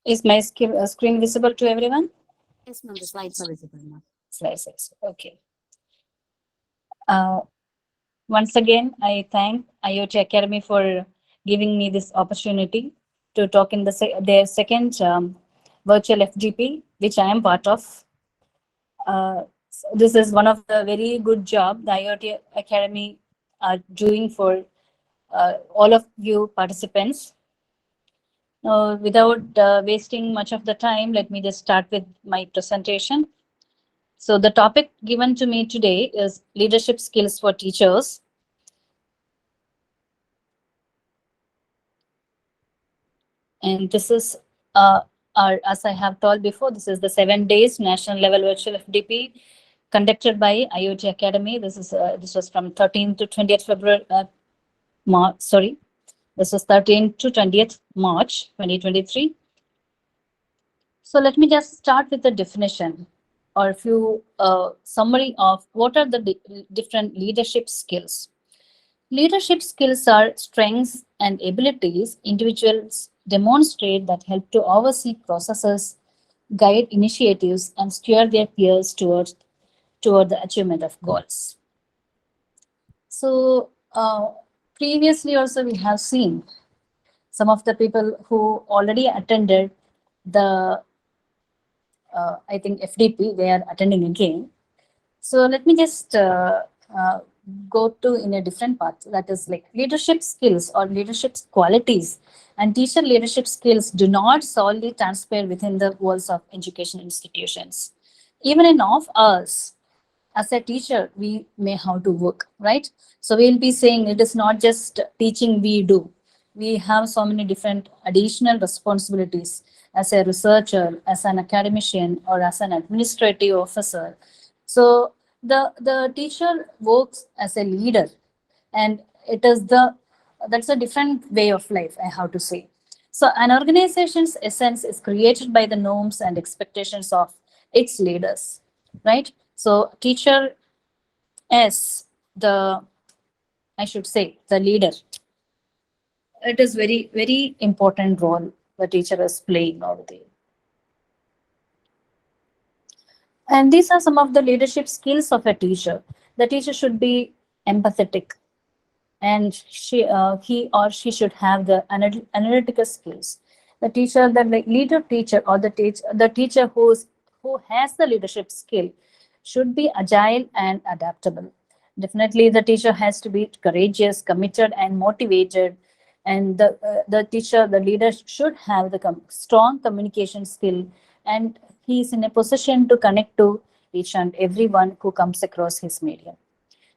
Is my screen visible to everyone? Yes, ma'am. The slides are visible, ma'am. Slides. Okay. Uh, Once again, I thank IoT Academy for giving me this opportunity to talk in their second virtual FGP, which I am part of. This is one of the very good job the IoT Academy are doing for all of you participants. Without wasting much of the time, let me just start with my presentation. So the topic given to me today is leadership skills for teachers. And this is, as I have told before, this is the 7 days national level virtual FDP conducted by IoT Academy. This was from 13th to 20th February, March, sorry. This was 13th to 20th March 2023. So let me just start with the definition or a few summary of what are the different leadership skills. Leadership skills are strengths and abilities individuals demonstrate that help to oversee processes, guide initiatives, and steer their peers toward the achievement of goals. So previously also we have seen some of the people who already attended the I think FDP, they are attending again. So let me just go to in a different part, that is like leadership skills or leadership qualities. And teacher leadership skills do not solely transpire within the walls of education institutions. Even in off hours, as a teacher, we may have to work, right? So we'll be saying it is not just teaching we do. We have so many different additional responsibilities as a researcher, as an academician, or as an administrative officer. So the teacher works as a leader, and it is that's a different way of life, I have to say. So an organization's essence is created by the norms and expectations of its leaders, right? So teacher as the, I should say, the leader. It is very important role the teacher is playing over there. And these are some of the leadership skills of a teacher. The teacher should be empathetic, and he or she should have the analytical skills. The teacher, the leader teacher, or the teacher who has the leadership skill should be agile and adaptable. Definitely, the teacher has to be courageous, committed, and motivated. And the teacher, the leader, should have the strong communication skill, and he is in a position to connect to each and everyone who comes across his medium.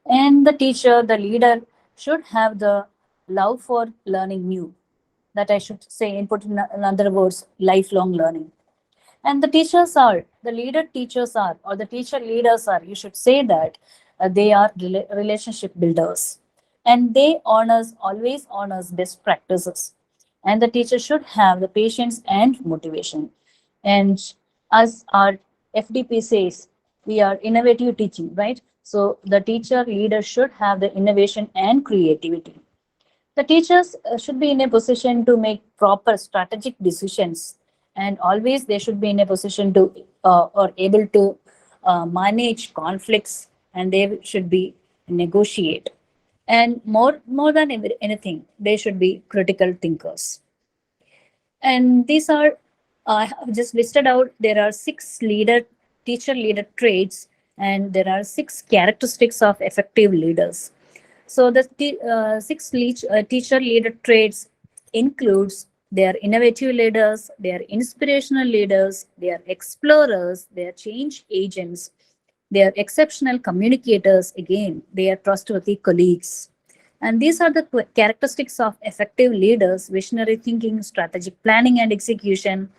And the teacher, the leader, should have the love for learning new. That I should say, in other words, lifelong learning. And the teachers are, the leader teachers are, or the teacher leaders are, you should say that they are relationship builders. And they always honors best practices. And the teacher should have the patience and motivation. And as our FDP says, we are innovative teaching, right? So the teacher leader should have the innovation and creativity. The teachers should be in a position to make proper strategic decisions, and always they should be in a position to or able to manage conflicts, and they should be negotiate. And more than anything, they should be critical thinkers. And these are, I have just listed out, there are teacher leader traits, and there are 6 characteristics of effective leaders. So the teacher leader traits includes they are innovative leaders, they are inspirational leaders, they are explorers, they are change agents, they are exceptional communicators, again, they are trustworthy colleagues. And these are the characteristics of effective leaders: visionary thinking, strategic planning and execution,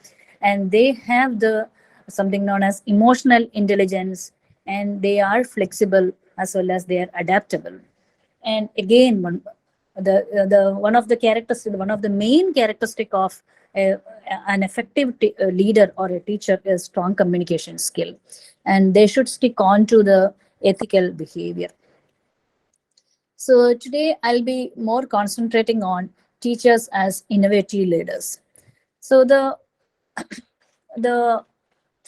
and they have the something known as emotional intelligence, and they are flexible as well as they are adaptable. And again, the one of the characteristics, one of the main characteristic of an effective leader or a teacher is strong communication skill, and they should stick on to the ethical behavior. So today I'll be more concentrating on teachers as innovative leaders. So the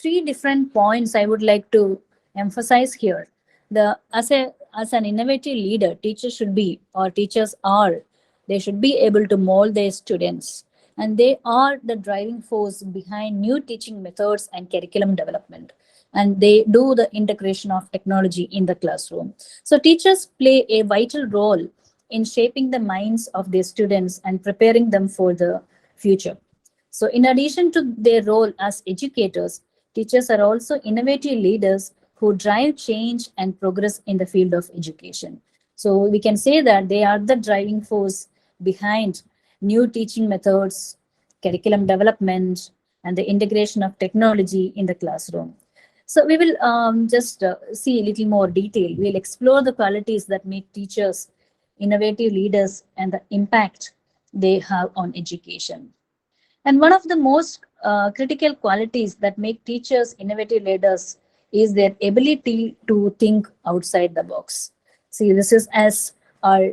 three different points I would like to emphasize here. The as an innovative leader, teachers should be, or teachers are, they should be able to mold their students, and they are the driving force behind new teaching methods and curriculum development. And they do the integration of technology in the classroom. So teachers play a vital role in shaping the minds of their students and preparing them for the future. So, in addition to their role as educators, teachers are also innovative leaders who drive change and progress in the field of education. So, we can say that they are the driving force behind new teaching methods, curriculum development, and the integration of technology in the classroom. So, we will just see a little more detail. We'll explore the qualities that make teachers innovative leaders and the impact they have on education. And one of the most critical qualities that make teachers innovative leaders is their ability to think outside the box. See, this is as our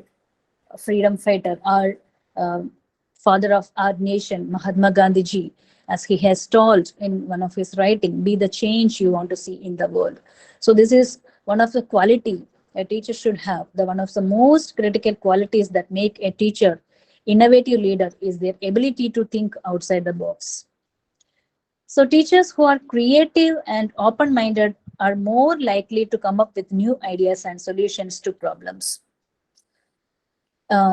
freedom fighter, our um, father of our nation, Mahatma Gandhi ji, as he has told in one of his writing, be the change you want to see in the world. So this is one of the quality a teacher should have. The one of the most critical qualities that make a teacher innovative leader is their ability to think outside the box. So teachers who are creative and open-minded are more likely to come up with new ideas and solutions to problems.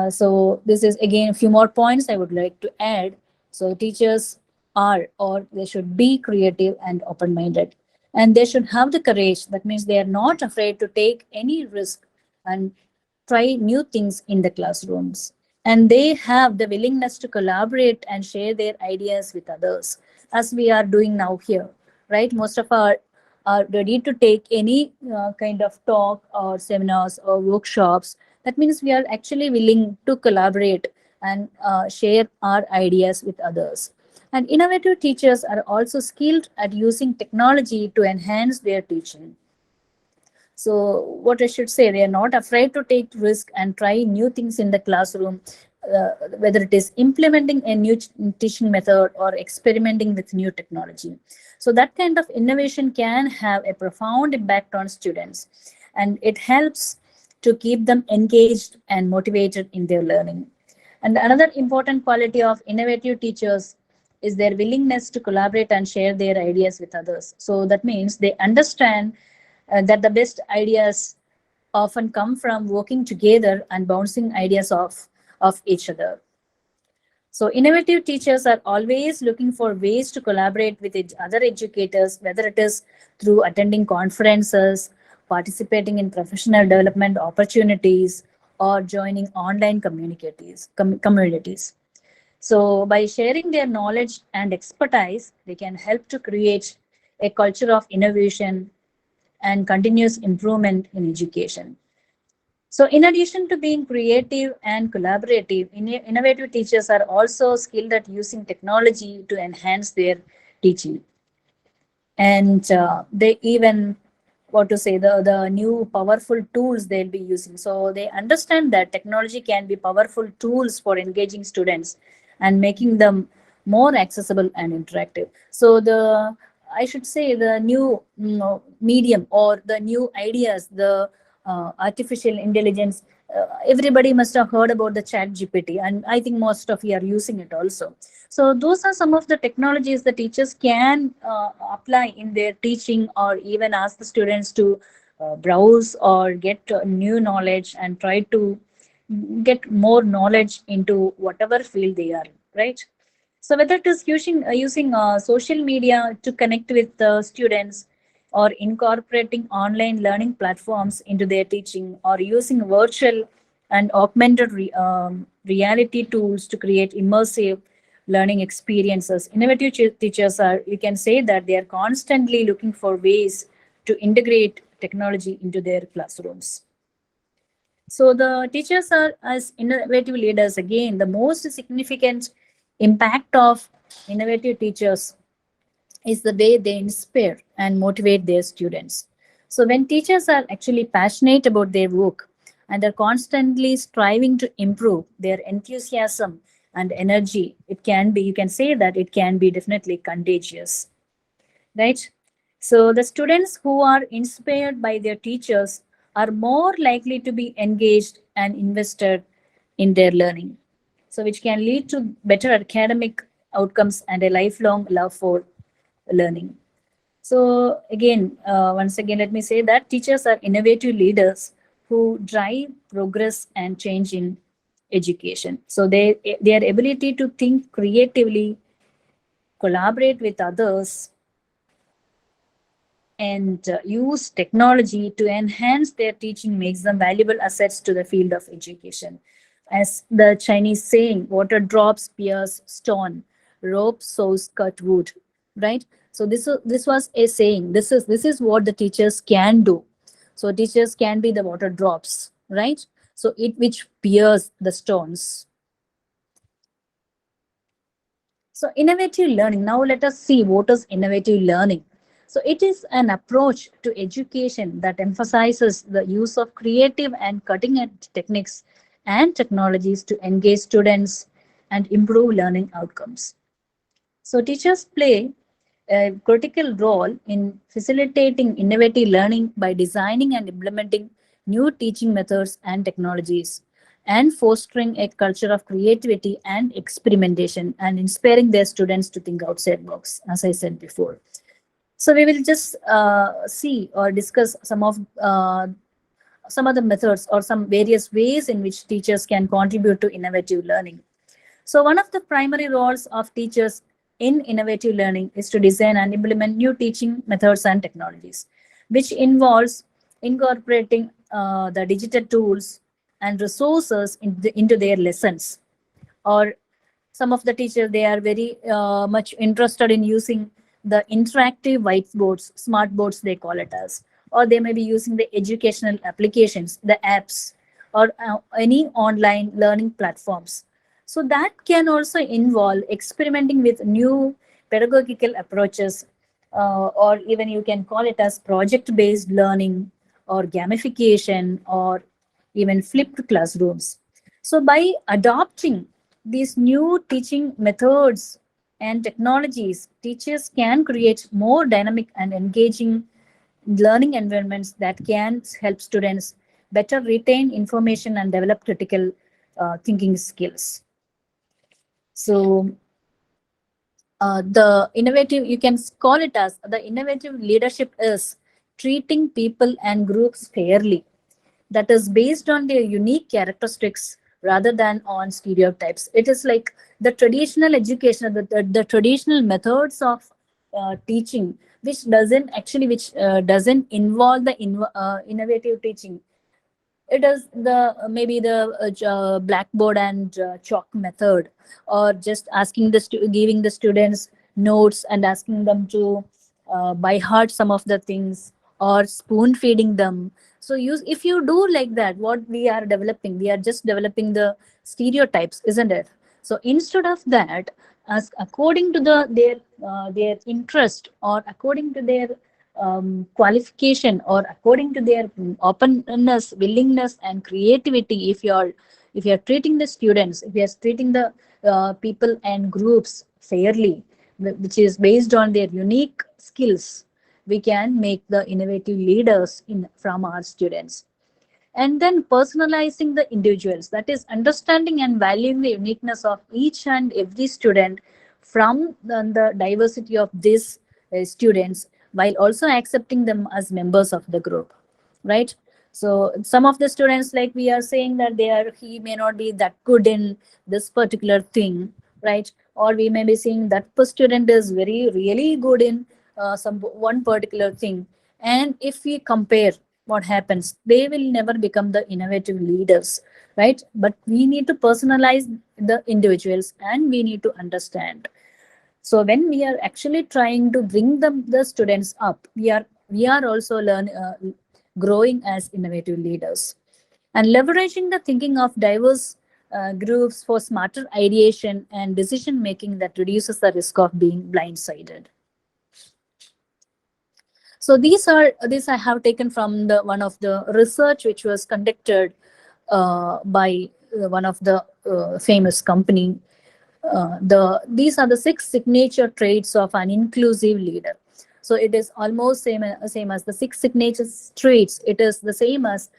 So this is again a few more points I would like to add. So teachers are, or they should be creative and open-minded, and they should have the courage. That means they are not afraid to take any risk and try new things in the classrooms. And they have the willingness to collaborate and share their ideas with others, as we are doing now here, right? Most of our are ready to take any kind of talk or seminars or workshops. That means we are actually willing to collaborate and share our ideas with others. And innovative teachers are also skilled at using technology to enhance their teaching. So, what I should say, they are not afraid to take risk and try new things in the classroom, whether it is implementing a new teaching method or experimenting with new technology. So, that kind of innovation can have a profound impact on students, and it helps to keep them engaged and motivated in their learning. And another important quality of innovative teachers is their willingness to collaborate and share their ideas with others. So that means they understand that the best ideas often come from working together and bouncing ideas off each other. So innovative teachers are always looking for ways to collaborate with other educators, whether it is through attending conferences, participating in professional development opportunities, or joining online communities. So by sharing their knowledge and expertise, they can help to create a culture of innovation and continuous improvement in education. So, in addition to being creative and collaborative, innovative teachers are also skilled at using technology to enhance their teaching. And they even, what to say, the new powerful tools they'll be using. So, they understand that technology can be powerful tools for engaging students and making them more accessible and interactive. So, I should say the new medium or the new ideas, the artificial intelligence. Everybody must have heard about the chat GPT, and I think most of you are using it also. So those are some of the technologies the teachers can apply in their teaching, or even ask the students to browse or get new knowledge and try to get more knowledge into whatever field they are in, right? So whether it is using social media to connect with the students, or incorporating online learning platforms into their teaching, or using virtual and augmented reality tools to create immersive learning experiences, innovative teachers are, you can say that they are constantly looking for ways to integrate technology into their classrooms. So the teachers are as innovative leaders. Again, the most significant impact of innovative teachers is the way they inspire and motivate their students. So when teachers are actually passionate about their work and they're constantly striving to improve their enthusiasm and energy, it can be, you can say that it can be definitely contagious, right? So the students who are inspired by their teachers are more likely to be engaged and invested in their learning. So which can lead to better academic outcomes and a lifelong love for learning. So again, once again, let me say that teachers are innovative leaders who drive progress and change in education. So their ability to think creatively, collaborate with others, and use technology to enhance their teaching makes them valuable assets to the field of education. As the Chinese saying, water drops pierce stone, rope saws cut wood, right? So this was a saying. This is what the teachers can do. So teachers can be the water drops, right? So it which pierce the stones. So innovative learning. Now let us see what is innovative learning. So it is an approach to education that emphasizes the use of creative and cutting edge techniques and technologies to engage students and improve learning outcomes. So teachers play a critical role in facilitating innovative learning by designing and implementing new teaching methods and technologies and fostering a culture of creativity and experimentation and inspiring their students to think outside box, as I said before. So we will just see or discuss some of the methods or some various ways in which teachers can contribute to innovative learning. So one of the primary roles of teachers in innovative learning is to design and implement new teaching methods and technologies, which involves incorporating the digital tools and resources into their lessons. Or some of the teachers, they are very much interested in using the interactive whiteboards, smart boards they call it as, or they may be using the educational applications, the apps, or any online learning platforms. So that can also involve experimenting with new pedagogical approaches, or even you can call it as project based learning or gamification or even flipped classrooms. So by adopting these new teaching methods and technologies, teachers can create more dynamic and engaging learning environments that can help students better retain information and develop critical thinking skills. So the innovative, you can call it as the innovative leadership is treating people and groups fairly, that is based on their unique characteristics rather than on stereotypes. It is like the traditional education, the traditional methods of teaching, which doesn't involve the innovative teaching. It is the maybe the blackboard and chalk method, or just asking giving the students notes and asking them to by heart some of the things, or spoon feeding them. So if you do like that, what we are developing, we are just developing the stereotypes, isn't it? So instead of that, as according to their interest, or according to their qualification, or according to their openness, willingness, and creativity, if you're treating the students, if you're treating the people and groups fairly, which is based on their unique skills, we can make the innovative leaders from our students. And then personalizing the individuals, that is understanding and valuing the uniqueness of each and every student from the diversity of these students, while also accepting them as members of the group, right? So some of the students, like we are saying that he may not be that good in this particular thing, right? Or we may be seeing that the student is very really good in some one particular thing, and if we compare, what happens, they will never become the innovative leaders, right? But we need to personalize the individuals, and we need to understand. So when we are actually trying to bring the students up, we are also growing as innovative leaders, and leveraging the thinking of diverse groups for smarter ideation and decision making that reduces the risk of being blindsided. So these I have taken from the one of the research which was conducted by one of the famous company. These are the six signature traits of an inclusive leader. So it is almost same as the six signature traits. It is the same as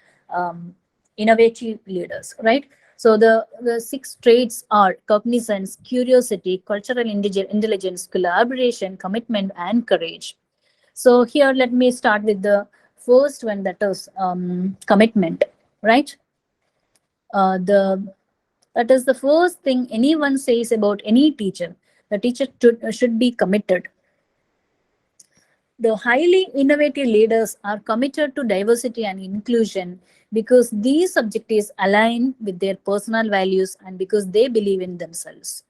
innovative leaders, right? So the six traits are cognizance, curiosity, cultural intelligence, collaboration, commitment, and courage. So here, let me start with the first one, that is commitment, right? The That is the first thing anyone says about any teacher. The teacher should be committed. The highly innovative leaders are committed to diversity and inclusion because these objectives align with their personal values and because they believe in themselves.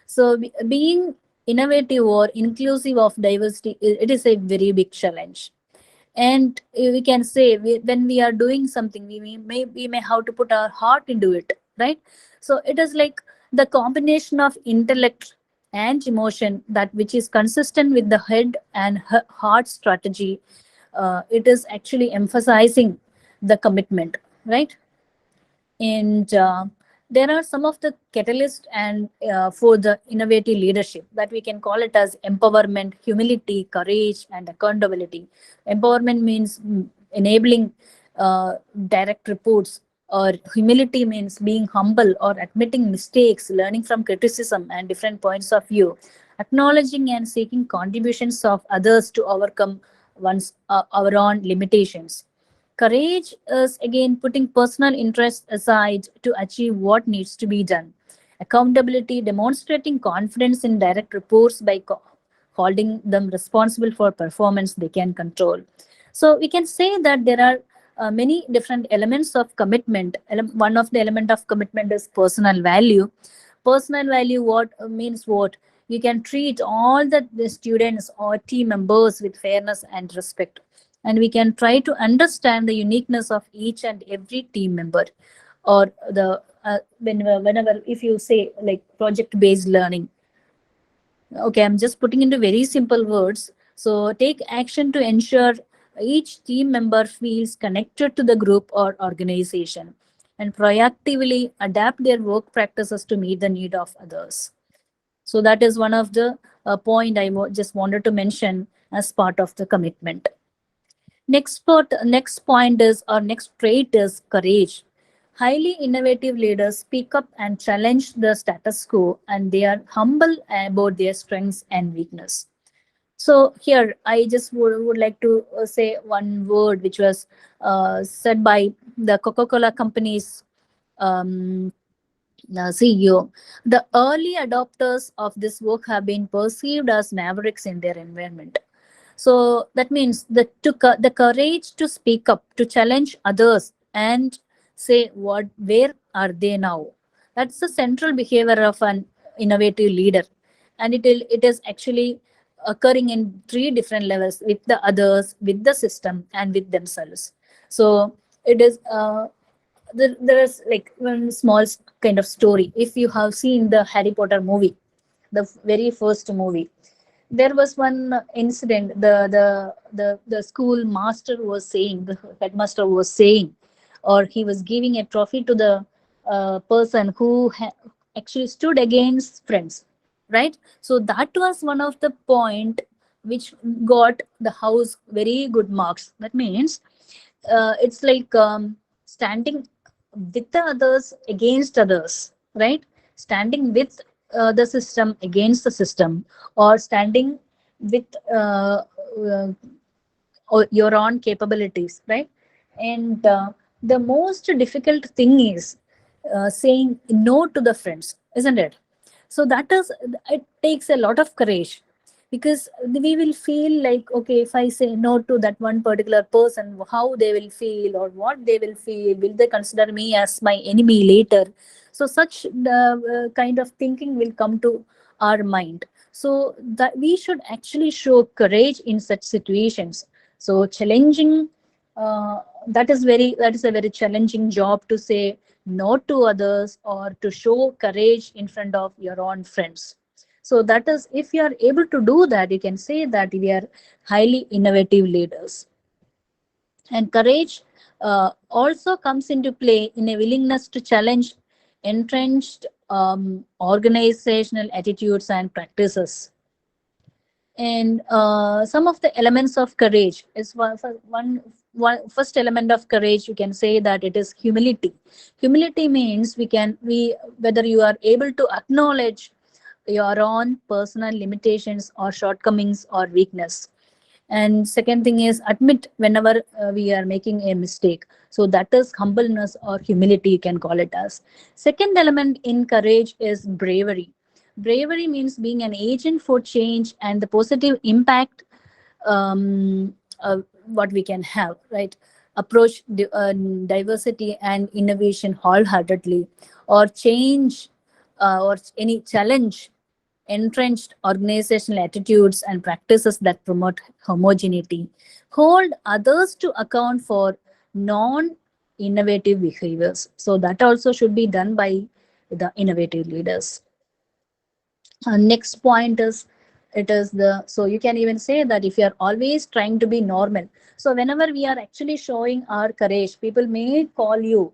So, being innovative or inclusive of diversity, it is a very big challenge. And we can say when we are doing something, we may have to put our heart into it, right? So it is like the combination of intellect and emotion, that which is consistent with the head and heart strategy. It is actually emphasizing the commitment, right? And there are some of the catalysts and for the innovative leadership, that we can call it as empowerment, humility, courage, and accountability. Empowerment means enabling direct reports, or humility means being humble or admitting mistakes, learning from criticism and different points of view, acknowledging and seeking contributions of others to overcome our own limitations. Courage is again putting personal interest aside to achieve what needs to be done. Accountability, demonstrating confidence in direct reports by holding them responsible for performance they can control. So we can say that there are many different elements of commitment. One of the element of commitment is personal value. Personal value, what means what? You can treat all the students or team members with fairness and respect, and we can try to understand the uniqueness of each and every team member. Or the whenever if you say like project based learning, okay, I'm just putting into very simple words. So take action to ensure each team member feels connected to the group or organization, and proactively adapt their work practices to meet the need of others. So that is one of the point I just wanted to mention as part of the commitment. Next point is, or next trait is courage. Highly innovative leaders speak up and challenge the status quo, and they are humble about their strengths and weakness. So here, I just would like to say one word which was said by the Coca-Cola company's CEO. The early adopters of this work have been perceived as mavericks in their environment. So that means the courage to speak up, to challenge others, and say what, where are they now? That's the central behavior of an innovative leader, and it is actually occurring in three different levels: with the others, with the system, and with themselves. So it is. There's like one small kind of story. If you have seen the Harry Potter movie, the very first movie, there was one incident. The school master was saying, the headmaster was saying, or he was giving a trophy to the person who actually stood against friends, right? So that was one of the point which got the house very good marks. That means it's like standing with the others against others, right? Standing with the system against the system, or standing with your own capabilities, right? And the most difficult thing is saying no to the friends, isn't it? So that is, it takes a lot of courage, because we will feel like, okay, if I say no to that one particular person, how they will feel, or what they will feel, will they consider me as my enemy later? So such kind of thinking will come to our mind. So that we should actually show courage in such situations. So challenging, that is a very challenging job, to say no to others or to show courage in front of your own friends. So that is, if you are able to do that, you can say that we are highly innovative leaders. And courage also comes into play in a willingness to challenge entrenched organizational attitudes and practices. And some of the elements of courage is one first element of courage. You can say that it is humility. Humility means we whether you are able to acknowledge your own personal limitations or shortcomings or weakness. And second thing is admit whenever we are making a mistake. So that is humbleness or humility, you can call it as. Second element in courage is bravery. Bravery means being an agent for change and the positive impact, what we can have, right? Approach diversity and innovation wholeheartedly, or change or any challenge entrenched organizational attitudes and practices that promote homogeneity. Hold others to account for non innovative behaviors. So, that also should be done by the innovative leaders. Next point is, it is the, so you can even say that if you are always trying to be normal, so whenever we are actually showing our courage, people may call you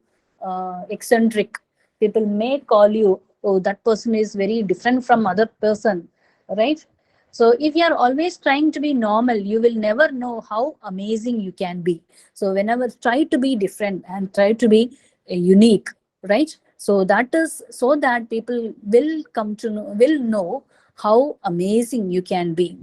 eccentric. People may call you, oh, that person is very different from other person, right? So if you are always trying to be normal, you will never know how amazing you can be. So whenever try to be different and try to be unique, right? So that is so that people will come to know, will know how amazing you can be.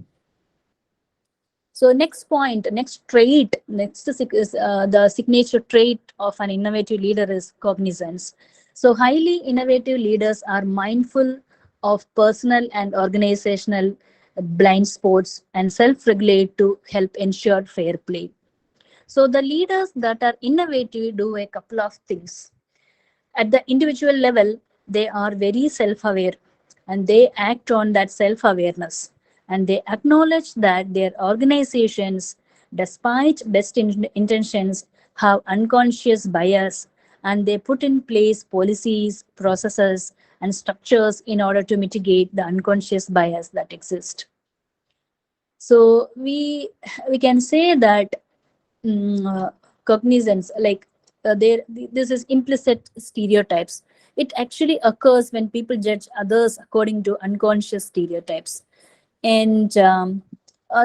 So next point, next trait, next is the signature trait of an innovative leader is cognizance. So highly innovative leaders are mindful of personal and organizational blind spots and self-regulate to help ensure fair play. So the leaders that are innovative do a couple of things. At the individual level, they are very self aware and they act on that self awareness, and they acknowledge that their organizations, despite best intentions, have unconscious bias, and they put in place policies, processes, and structures in order to mitigate the unconscious bias that exists. So we can say that cognizance, like there this is implicit stereotypes. It actually occurs when people judge others according to unconscious stereotypes. And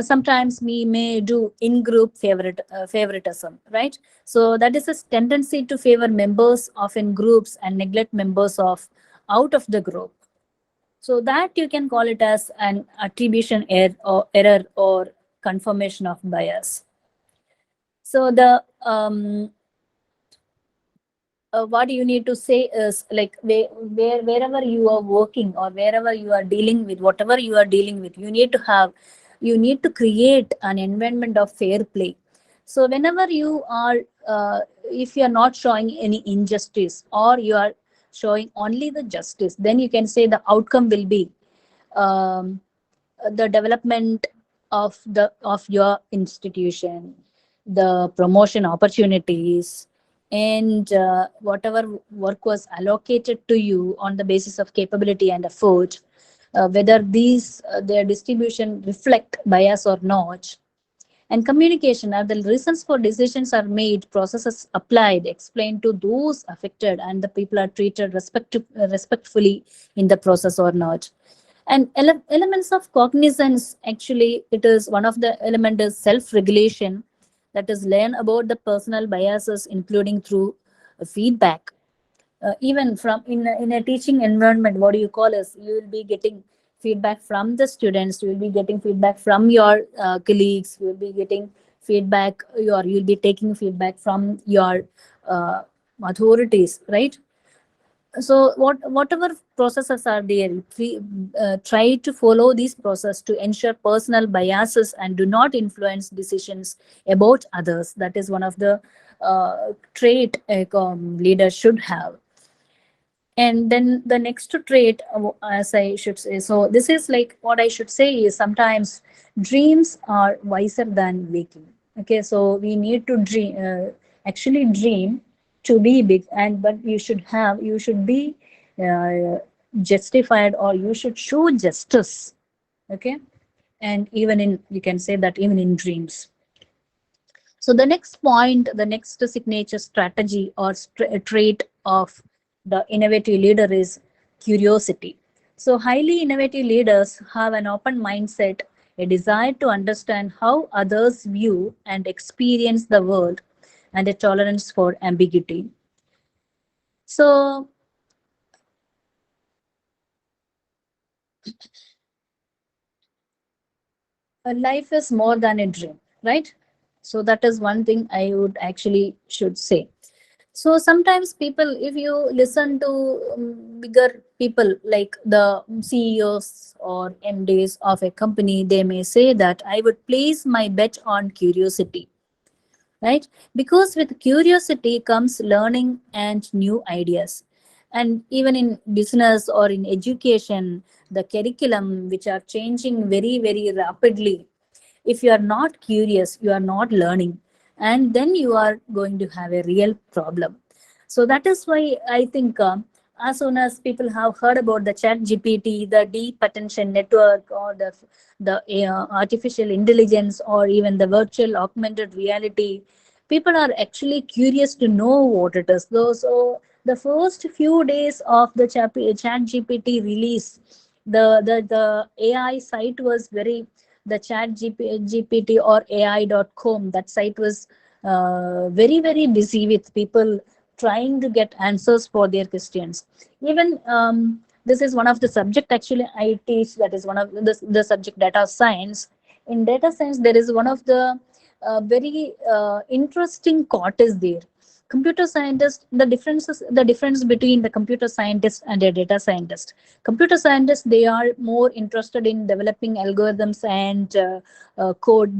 sometimes we may do in-group favoritism, right? So that is a tendency to favor members of in groups and neglect members of out of the group. So that you can call it as an attribution error or confirmation of bias. So the what you need to say is, like, wherever you are working or wherever you are dealing with whatever you are dealing with, you need to create an environment of fair play. So whenever you are if you are not showing any injustice or you are showing only the justice, then you can say the outcome will be um, the development of your institution, the promotion opportunities, and whatever work was allocated to you on the basis of capability and effort, whether these their distribution reflect bias or not. And communication are the reasons for decisions are made, processes applied, explained to those affected, and the people are treated respectfully in the process or not. And elements of cognizance, actually it is one of the element is self-regulation, that is learn about the personal biases including through feedback. Even from in a teaching environment, what do you call is, you will be getting feedback from the students, you will be getting feedback from your colleagues, you will be getting feedback, you'll be taking feedback from your uh, authorities, right? So whatever processes are there, we try to follow these process to ensure personal biases and do not influence decisions about others. That is one of the trait a leader should have. And then the next trait, as I should say, so this is like what I should say is, sometimes dreams are wiser than waking. Okay, so we need to dream, actually dream to be big, and but you should be uh, justified, or you should show justice. Okay, and even in, you can say that even in dreams. So the next point, the next signature strategy or trait of the innovative leader is curiosity. So highly innovative leaders have an open mindset, a desire to understand how others view and experience the world, and a tolerance for ambiguity. So life is more than a dream, right? So that is one thing I would actually should say. So sometimes people, if you listen to bigger people like the CEOs or MDs of a company, they may say that I would place my bet on curiosity, right? Because with curiosity comes learning and new ideas. And even in business or in education, the curriculum, which are changing very, very rapidly, if you are not curious, you are not learning, and then you are going to have a real problem. So that is why I think as soon as people have heard about the chat GPT, the deep attention network, or the artificial intelligence, or even the virtual augmented reality, people are actually curious to know what it is. So the first few days of the chat GPT release, the AI site was very, the chat GPT or AI.com, that site was very, very busy with people trying to get answers for their questions. Even this is one of the subject actually I teach, that is one of the subject data science. In data science, there is one of the very interesting quote is there. Computer scientist, the difference between the computer scientist and a data scientist. Computer scientists, they are more interested in developing algorithms and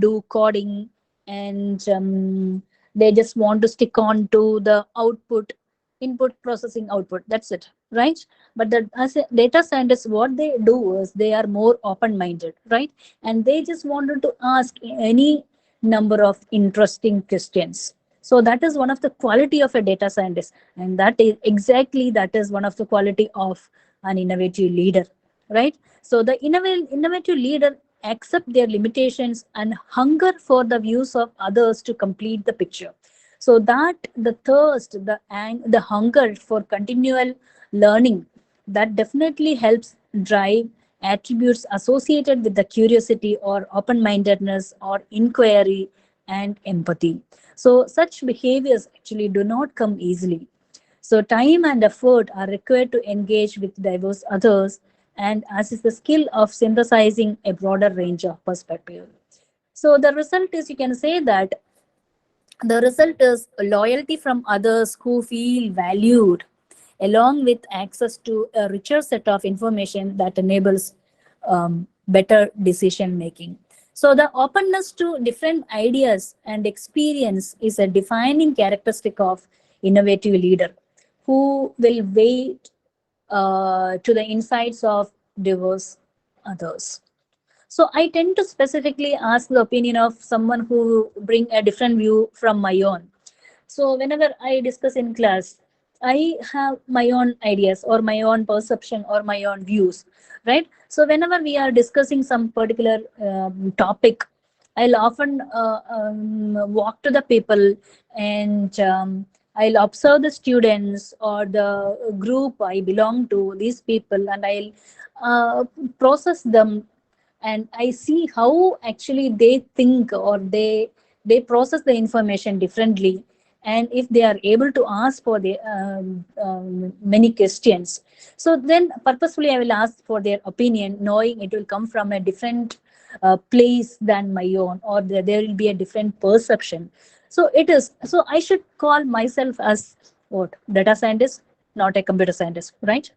do coding, and they just want to stick on to the output, input processing output, that's it, right? But the as a data scientists, what they do is they are more open minded, right? And they just wanted to ask any number of interesting questions. So that is one of the quality of a data scientist, and that is exactly, that is one of the quality of an innovative leader, right? So the innovative leader accept their limitations and hunger for the views of others to complete the picture. So that the thirst, the hunger for continual learning, that definitely helps drive attributes associated with the curiosity or open mindedness or inquiry and empathy. So such behaviors actually do not come easily. So time and effort are required to engage with diverse others, and as is the skill of synthesizing a broader range of perspective. So the result is, you can say that the result is loyalty from others who feel valued, along with access to a richer set of information that enables better decision making. So, the openness to different ideas and experience is a defining characteristic of innovative leader who will wait to the insights of diverse others. So I tend to specifically ask the opinion of someone who bring a different view from my own. So whenever I discuss in class, I have my own ideas or my own perception or my own views, right? So whenever we are discussing some particular topic, I'll often walk to the people, and I'll observe the students or the group I belong to, these people, and I'll uh, process them, and I see how actually they think, or they process the information differently, and if they are able to ask for the many questions, so then purposefully I will ask for their opinion, knowing it will come from a different place than my own, or there will be a different perception. So it is, so I should call myself as what, data scientist, not a computer scientist, right?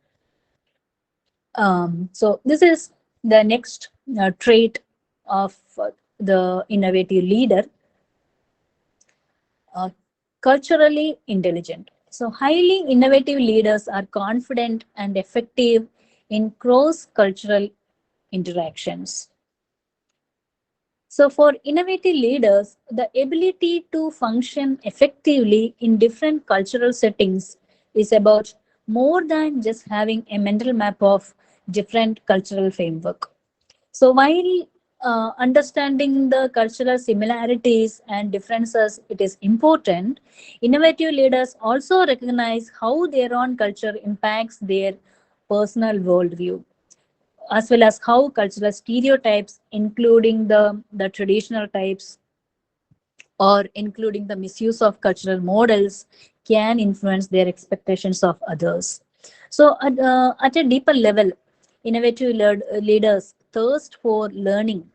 So this is the next trait of the innovative leader, uh, culturally intelligent. So highly innovative leaders are confident and effective in cross-cultural interactions. So for innovative leaders, the ability to function effectively in different cultural settings is about more than just having a mental map of different cultural framework. So while understanding the cultural similarities and differences, it is important. Innovative leaders also recognize how their own culture impacts their personal worldview, as well as how cultural stereotypes, including the traditional types or including the misuse of cultural models, can influence their expectations of others. So, at a deeper level, innovative leaders thirst for learning.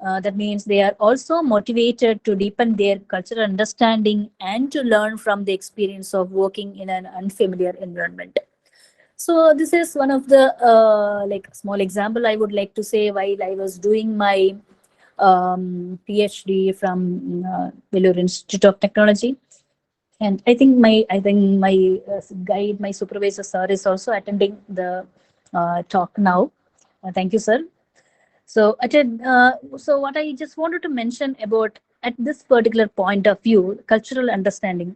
That means they are also motivated to deepen their cultural understanding and to learn from the experience of working in an unfamiliar environment. So this is one of the like small example I would like to say while I was doing my PhD from Vellore Institute of Technology. And I think my guide, my supervisor sir is also attending the talk now. Thank you, sir. So what I just wanted to mention about at this particular point of view, cultural understanding.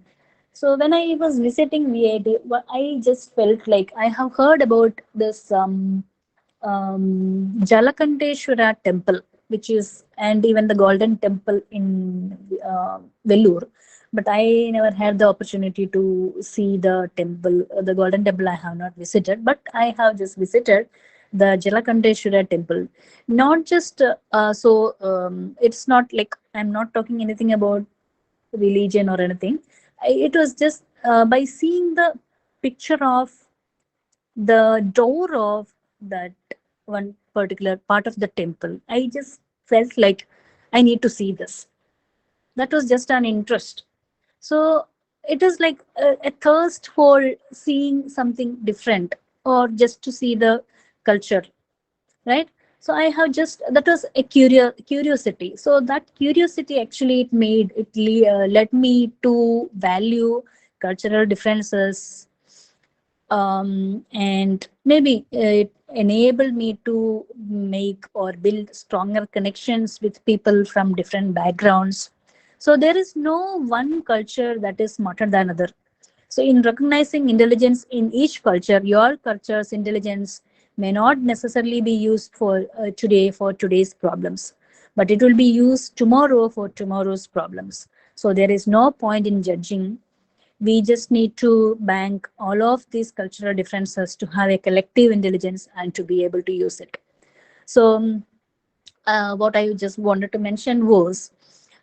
So when I was visiting VIT, I just felt like I have heard about this Jalakanteshwara temple, which is, and even the Golden Temple in Vellore. But I never had the opportunity to see the temple, the Golden Temple. I have not visited, but I have just visited the Jalakanteshwara temple. Not just it's not like I'm not talking anything about religion or anything. It was just by seeing the picture of the door of that one particular part of the temple, I just felt like I need to see this. That was just an interest. So it is like a thirst for seeing something different or just to see the culture, right? So I have just, that was a curiosity. So that curiosity actually it made it led me to value cultural differences, and maybe it enabled me to make or build stronger connections with people from different backgrounds. So there is no one culture that is smarter than other. So in recognizing intelligence in each culture, your culture's intelligence may not necessarily be used for today for today's problems, but it will be used tomorrow for tomorrow's problems. So there is no point in judging. We just need to bank all of these cultural differences to have a collective intelligence and to be able to use it. So what I just wanted to mention was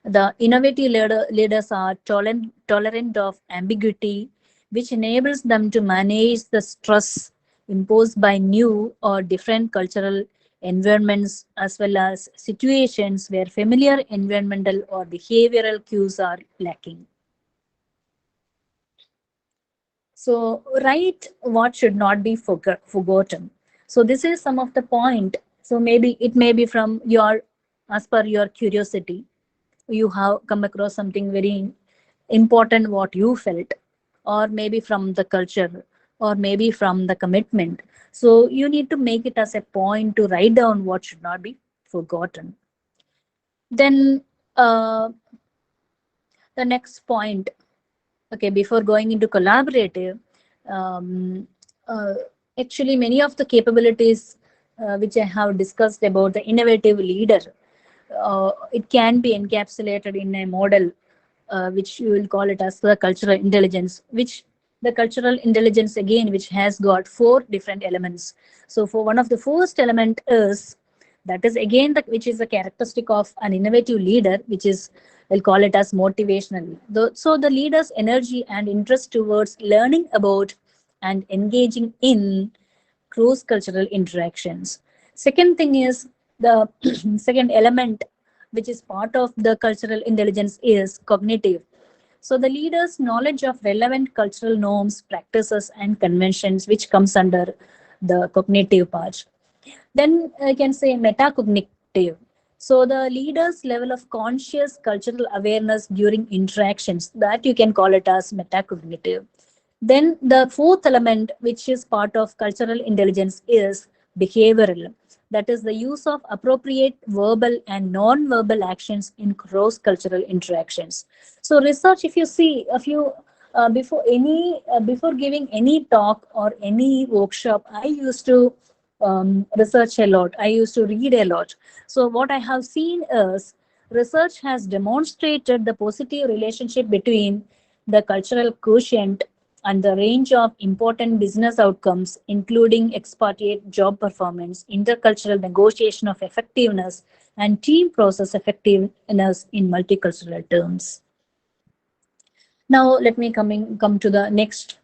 the innovative leaders are tolerant of ambiguity, which enables them to manage the stress imposed by new or different cultural environments, as well as situations where familiar environmental or behavioral cues are lacking. So write what should not be forgotten. So this is some of the point. So maybe it may be from your, as per your curiosity, you have come across something very important what you felt, or maybe from the culture, or maybe from the commitment. So you need to make it as a point to write down what should not be forgotten. Then the next point, okay, before going into collaborative, um, uh, actually many of the capabilities which I have discussed about the innovative leader, it can be encapsulated in a model which you will call it as the cultural intelligence, which the cultural intelligence again, which has got four different elements. So for one of the first element is, that is again the, which is a characteristic of an innovative leader, which is, we'll call it as motivational. So the leader's energy and interest towards learning about and engaging in cross cultural interactions. Second thing is the second element, which is part of the cultural intelligence, is cognitive. So the leader's knowledge of relevant cultural norms, practices, and conventions, which comes under the cognitive part. Then I can say metacognitive. So the leader's level of conscious cultural awareness during interactions, that you can call it as metacognitive. Then the fourth element, which is part of cultural intelligence, is behavioral. That is the use of appropriate verbal and non-verbal actions in cross-cultural interactions. So research, if you see, if you before giving any talk or any workshop, I used to research a lot. I used to read a lot. So what I have seen is research has demonstrated the positive relationship between the cultural quotient and the range of important business outcomes, including expatriate job performance, intercultural negotiation of effectiveness, and team process effectiveness in multicultural terms. Now, let me come to the next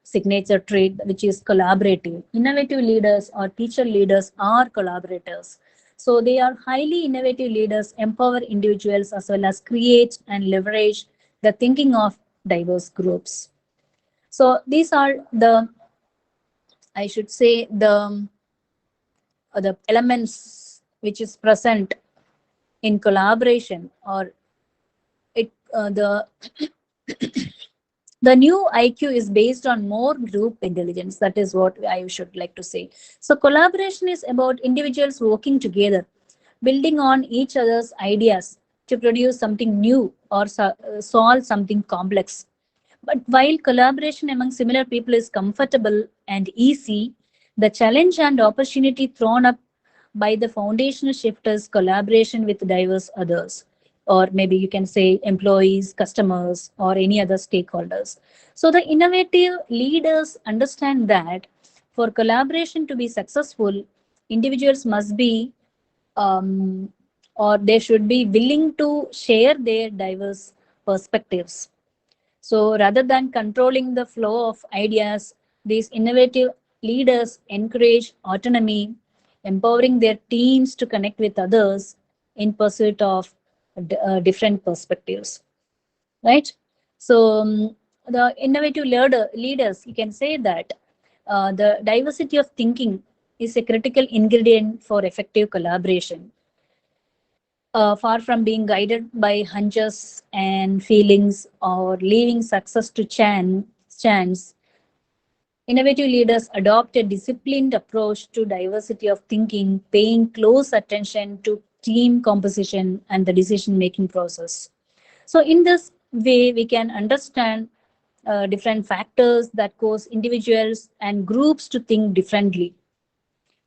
signature trait, which is collaborative. Innovative leaders or teacher leaders are collaborators. So they are highly innovative leaders, empower individuals as well as create and leverage the thinking of diverse groups. So these are the, I should say, the elements which is present in collaboration, or the new IQ is based on more group intelligence. That is what I should like to say. So, collaboration is about individuals working together, building on each other's ideas to produce something new or solve something complex. But while collaboration among similar people is comfortable and easy, the challenge and opportunity thrown up by the foundational shift is collaboration with diverse others, or maybe you can say employees, customers, or any other stakeholders. So the innovative leaders understand that for collaboration to be successful, individuals must be or they should be willing to share their diverse perspectives. So rather than controlling the flow of ideas, these innovative leaders encourage autonomy, empowering their teams to connect with others in pursuit of different perspectives. Right? So the innovative leaders, you can say that the diversity of thinking is a critical ingredient for effective collaboration. Far from being guided by hunches and feelings or leaving success to chance, innovative leaders adopt a disciplined approach to diversity of thinking, paying close attention to team composition and the decision making process. So, in this way, we can understand different factors that cause individuals and groups to think differently.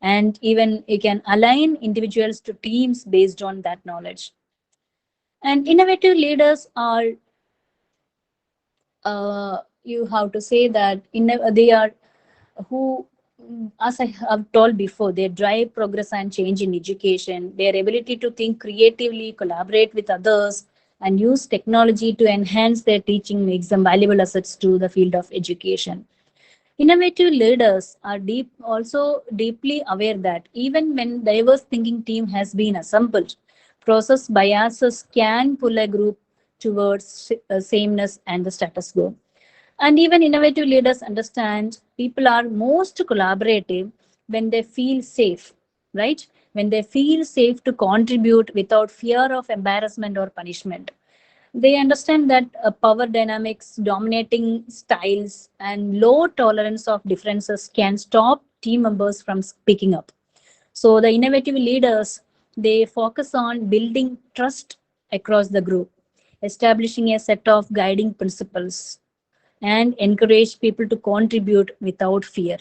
And even it can align individuals to teams based on that knowledge. And innovative leaders are, you have to say that they are who, as I have told before, they drive progress and change in education. Their ability to think creatively, collaborate with others, and use technology to enhance their teaching makes them valuable assets to the field of education. Innovative leaders are also deeply aware that even when diverse thinking team has been assembled, process biases can pull a group towards sameness and the status quo. And even innovative leaders understand people are most collaborative when they feel safe, right? When they feel safe to contribute without fear of embarrassment or punishment. They understand that power dynamics, dominating styles, and low tolerance of differences can stop team members from speaking up. So the innovative leaders, they focus on building trust across the group, establishing a set of guiding principles, and encourage people to contribute without fear.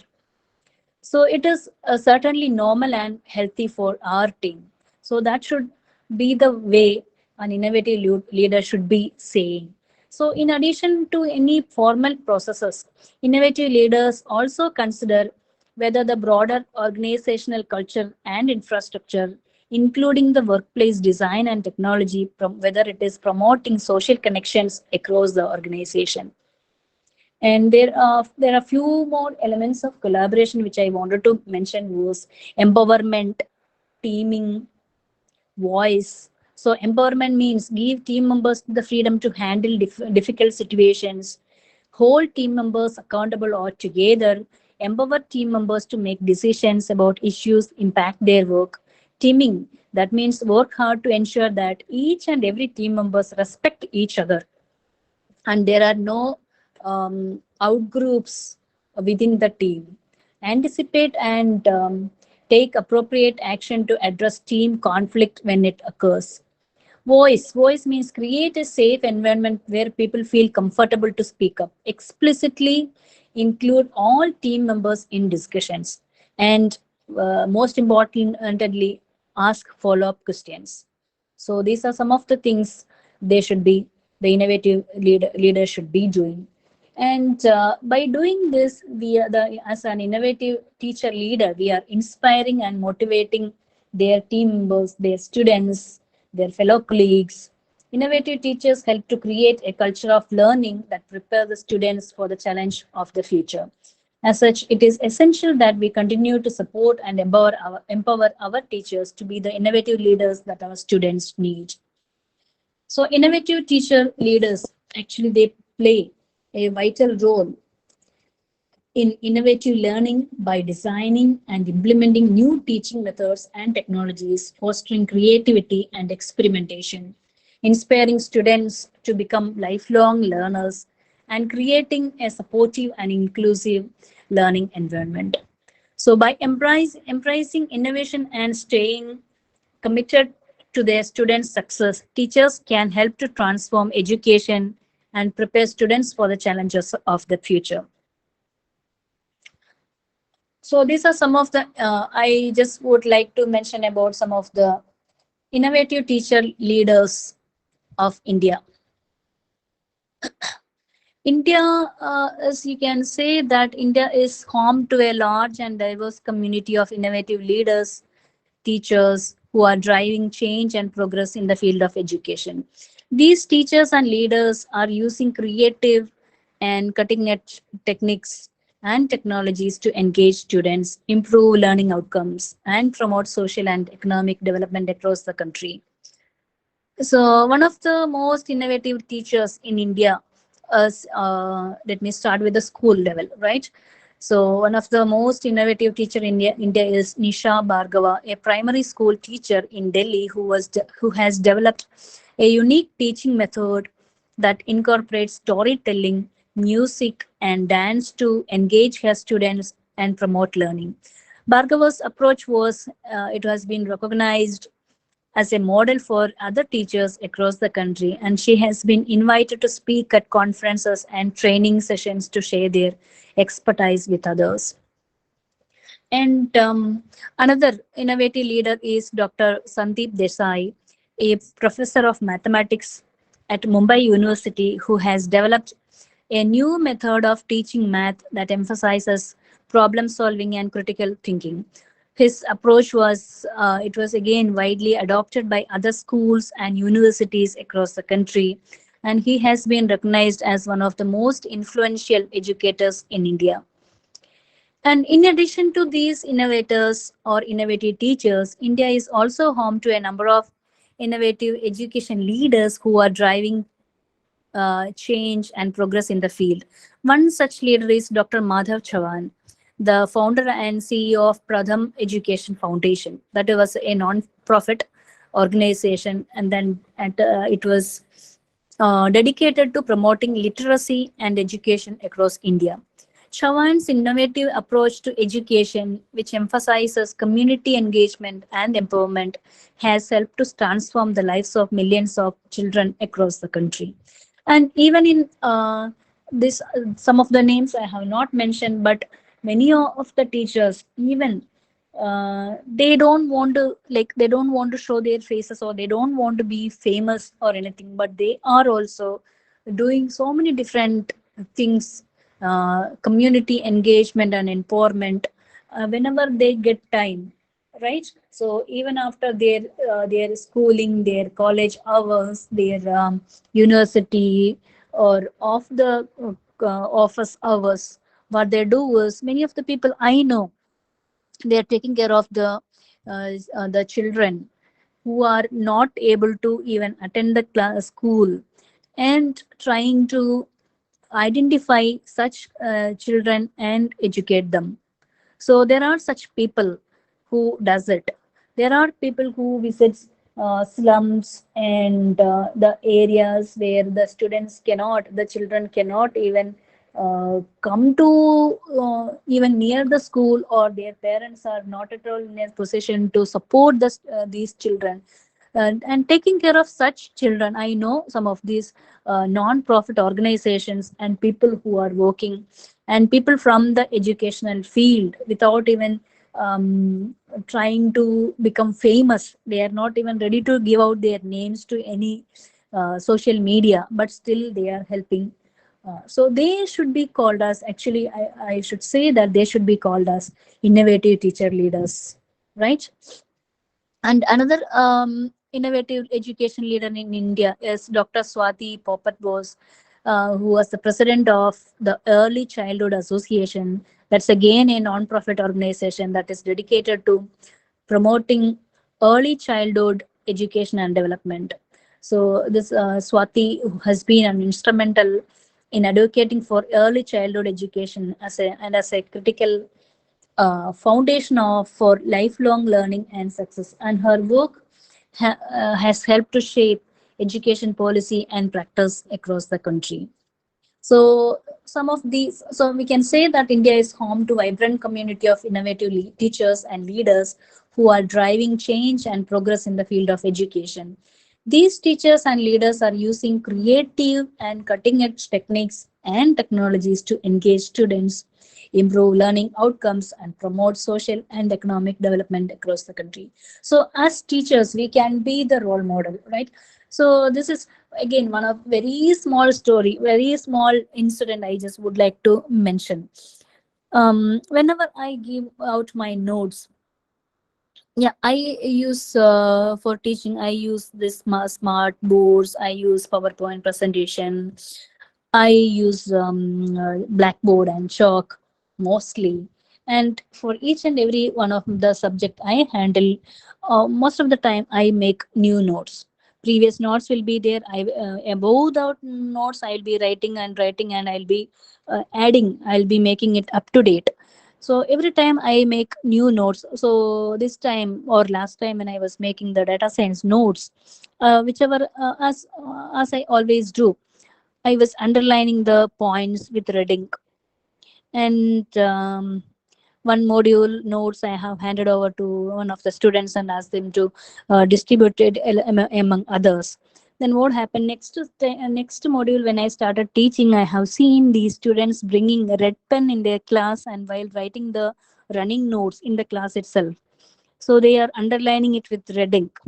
So it is certainly normal and healthy for our team. So that should be the way an innovative leader should be saying. So in addition to any formal processes, innovative leaders also consider whether the broader organizational culture and infrastructure, including the workplace design and technology, whether it is promoting social connections across the organization. And there are few more elements of collaboration which I wanted to mention was empowerment, teaming, voice. So empowerment means give team members the freedom to handle difficult situations, hold team members accountable or together, empower team members to make decisions about issues impact their work. Teaming, that means work hard to ensure that each and every team members respect each other and there are no outgroups within the team. Anticipate and take appropriate action to address team conflict when it occurs. Voice means create a safe environment where people feel comfortable to speak up. Explicitly include all team members in discussions. and most importantly, ask follow-up questions. So these are some of the things they should be, the innovative leader should be doing. And by doing this, we are as an innovative teacher leader, we are inspiring and motivating their team members, their students, their fellow colleagues. Innovative teachers help to create a culture of learning that prepare the students for the challenge of the future. As such, it is essential that we continue to support and empower our teachers to be the innovative leaders that our students need. So, innovative teacher leaders actually they play a vital role in innovative learning by designing and implementing new teaching methods and technologies, fostering creativity and experimentation, inspiring students to become lifelong learners, and creating a supportive and inclusive learning environment. So, by embracing innovation and staying committed to their students' success, teachers can help to transform education and prepare students for the challenges of the future. So these are some of the, I just would like to mention about some of the innovative teacher leaders of India. India, as you can say that India is home to a large and diverse community of innovative leaders, teachers who are driving change and progress in the field of education. These teachers and leaders are using creative and cutting edge techniques and technologies to engage students, improve learning outcomes, and promote social and economic development across the country. So, one of the most innovative teachers in India is, let me start with the school level, right? So, one of the most innovative teacher in India is Nisha Bhargava, a primary school teacher in Delhi who has developed a unique teaching method that incorporates storytelling, music, and dance to engage her students and promote learning. Bhargava's approach was it has been recognized as a model for other teachers across the country, and she has been invited to speak at conferences and training sessions to share their expertise with others. And another innovative leader is Dr. Sandeep Desai, a professor of mathematics at Mumbai University who has developed a new method of teaching math that emphasizes problem solving and critical thinking. His approach was it was again widely adopted by other schools and universities across the country, and he has been recognized as one of the most influential educators in India. And in addition to these innovators or innovative teachers, India is also home to a number of innovative education leaders who are driving change and progress in the field. One such leader is Dr. Madhav Chavan, the founder and CEO of Pradham Education Foundation. That was a non-profit organization, and then it was dedicated to promoting literacy and education across India. Chavan's innovative approach to education, which emphasizes community engagement and empowerment, has helped to transform the lives of millions of children across the country. And even in this, some of the names I have not mentioned, but many of the teachers, even they don't want to, like, they don't want to show their faces or they don't want to be famous or anything, but they are also doing so many different things, community engagement and empowerment, whenever they get time, right? So even after their schooling, their college hours, their university or off the office hours, what they do is, many of the people I know, they are taking care of the children who are not able to even attend the school, and trying to identify such children and educate them. So there are such people who does it. There are people who visits slums and the areas where the students cannot, the children cannot even come to even near the school, or their parents are not at all in a position to support these children. And taking care of such children, I know some of these non-profit organizations and people who are working, and people from the educational field without even trying to become famous. They are not even ready to give out their names to any social media, but still they are helping. So they should be called as, actually, I should say that they should be called as innovative teacher leaders, right? And another innovative education leader in India is Dr. Swati Popat Bose, who was the president of the Early Childhood Association. That's again a non-profit organization that is dedicated to promoting early childhood education and development. So this Swati has been an instrumental in advocating for early childhood education as a critical foundation for lifelong learning and success. And her work has helped to shape education policy and practice across the country. So some of these, so we can say that India is home to vibrant community of innovative teachers and leaders who are driving change and progress in the field of education. These teachers and leaders are using creative and cutting edge techniques and technologies to engage students, improve learning outcomes, and promote social and economic development across the country. So as teachers, we can be the role model, right? So this is again one of very small story, very small incident I just would like to mention. Whenever I give out my notes, yeah, I use for teaching, I use this smart boards, I use PowerPoint presentation, I use blackboard and chalk mostly. And for each and every one of the subject I handle, most of the time I make new notes. Previous notes will be there. I above the notes I'll be writing and writing, and I'll be adding. I'll be making it up to date. So every time I make new notes. So this time or last time when I was making the data science notes, whichever as I always do, I was underlining the points with red ink. And one module notes I have handed over to one of the students and asked them to distribute it among others. Then what happened next module when I started teaching, I have seen these students bringing a red pen in their class and while writing the running notes in the class itself. So they are underlining it with red ink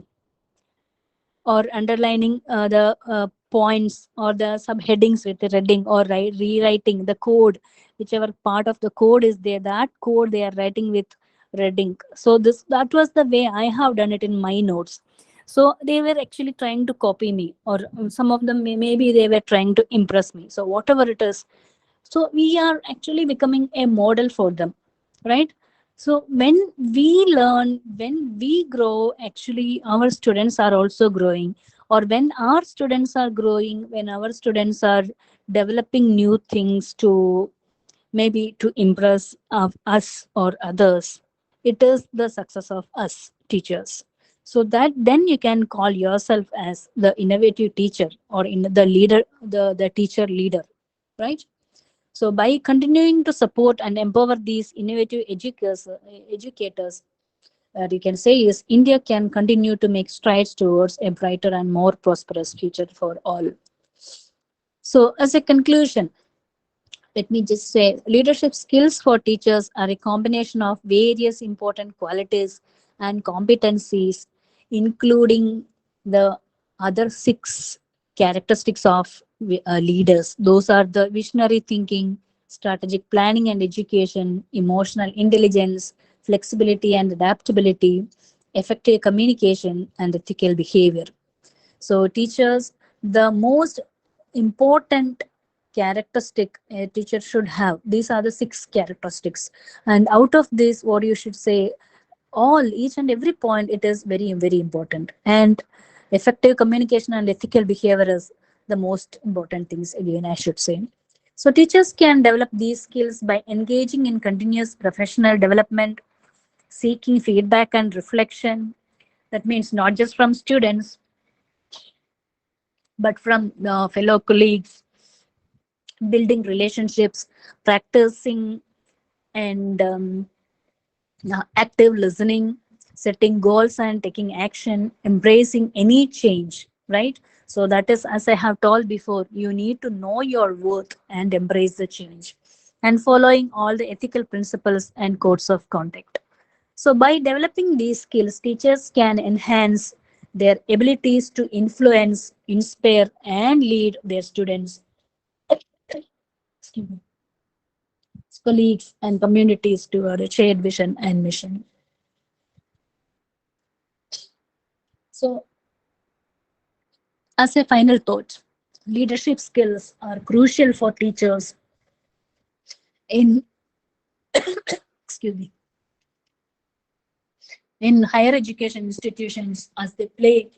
or underlining the points or the subheadings with the reading or rewriting the code, whichever part of the code is there, that code they are writing with red ink. So this that was the way I have done it in my notes. So they were actually trying to copy me, or some of them maybe they were trying to impress me. So whatever it is, so we are actually becoming a model for them, right? So when we learn, when we grow, actually our students are also growing. Or when our students are growing, when our students are developing new things to maybe to impress of us or others, it is the success of us teachers. So that then you can call yourself as the innovative teacher or in the leader, the teacher leader, right? So, by continuing to support and empower these innovative educators, you can say is India can continue to make strides towards a brighter and more prosperous future for all. So, as a conclusion, let me just say leadership skills for teachers are a combination of various important qualities and competencies, including the other six characteristics of leaders. Those are the visionary thinking, strategic planning and education, emotional intelligence, flexibility and adaptability, effective communication, and ethical behavior. So, teachers, the most important characteristic a teacher should have, these are the six characteristics. And out of this, what you should say, all, each and every point, it is very, very important. And effective communication and ethical behavior is the most important things, again, I should say. So, teachers can develop these skills by engaging in continuous professional development, seeking feedback and reflection. That means not just from students, but from fellow colleagues, building relationships, practicing and active listening, setting goals and taking action, embracing any change, right? So that is, as I have told before, you need to know your worth and embrace the change, and following all the ethical principles and codes of conduct. So, by developing these skills, teachers can enhance their abilities to influence, inspire, and lead their students, excuse me, colleagues, and communities toward a shared vision and mission. So, as a final thought, leadership skills are crucial for teachers in excuse me in higher education institutions as they play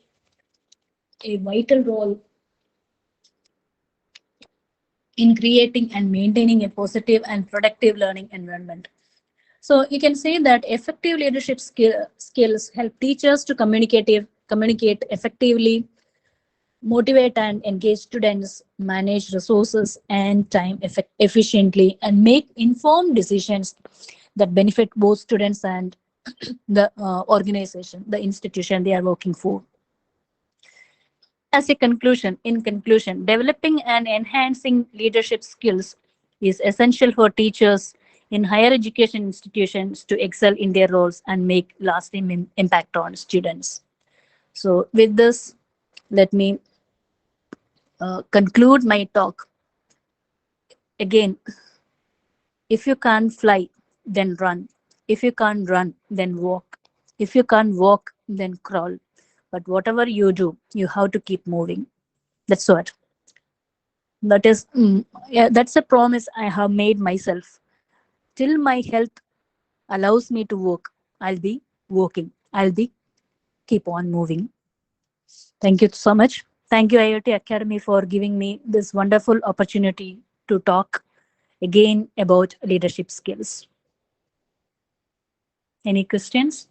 a vital role in creating and maintaining a positive and productive learning environment. So you can say that effective leadership skills help teachers to communicate effectively, motivate and engage students, manage resources and time efficiently, and make informed decisions that benefit both students and the organization, the institution they are working for. As a conclusion, in conclusion, developing and enhancing leadership skills is essential for teachers in higher education institutions to excel in their roles and make lasting impact on students. So, with this, let me conclude my talk. Again, if you can't fly, then run. If you can't run, then walk. If you can't walk, then crawl. But whatever you do, you have to keep moving. That's what. Yeah, that's a promise I have made myself. Till my health allows me to work, I'll be working. I'll be keep on moving. Thank you so much. Thank you, IoT Academy, for giving me this wonderful opportunity to talk again about leadership skills. Any questions?